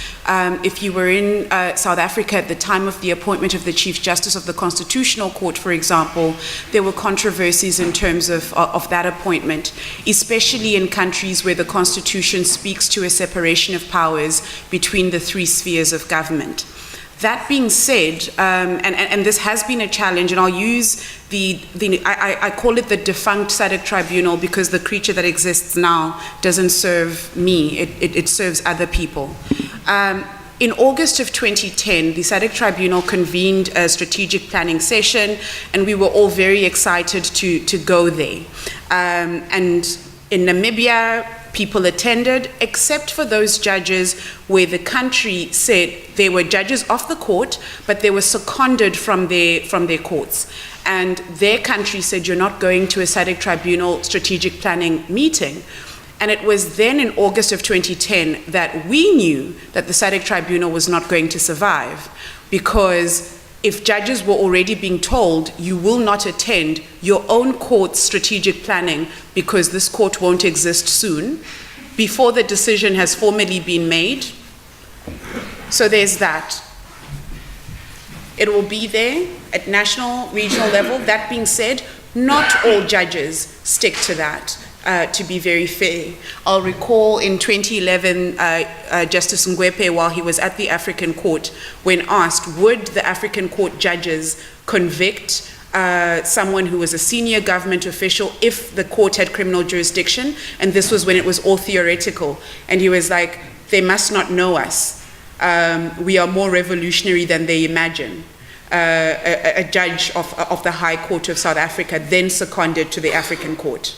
If you were in South Africa at the time of the appointment of the Chief Justice of the Constitutional Court, for example, there were controversies in terms of that appointment, especially in countries where the Constitution speaks to a separation of powers between the 3 spheres of government. That being said, and this has been a challenge, and I'll use I call it the defunct SADC tribunal because the creature that exists now doesn't serve me, it serves other people. In August of 2010, the SADC tribunal convened a strategic planning session, and we were all very excited to go there. And in Namibia, people attended, except for those judges where the country said they were judges of the court, but they were seconded from their courts. And their country said, you're not going to a SADC tribunal strategic planning meeting. And it was then in August of 2010 that we knew that the SADC tribunal was not going to survive, because if judges were already being told, you will not attend your own court's strategic planning because this court won't exist soon, before the decision has formally been made. So there's that. It will be there at national, regional level. That being said, not all judges stick to that. To be very fair, I'll recall in 2011, Justice Ngwepe, while he was at the African Court, when asked, would the African Court judges convict someone who was a senior government official if the court had criminal jurisdiction? And this was when it was all theoretical. And he was like, they must not know us. We are more revolutionary than they imagine. A judge of the High Court of South Africa then seconded to the African Court.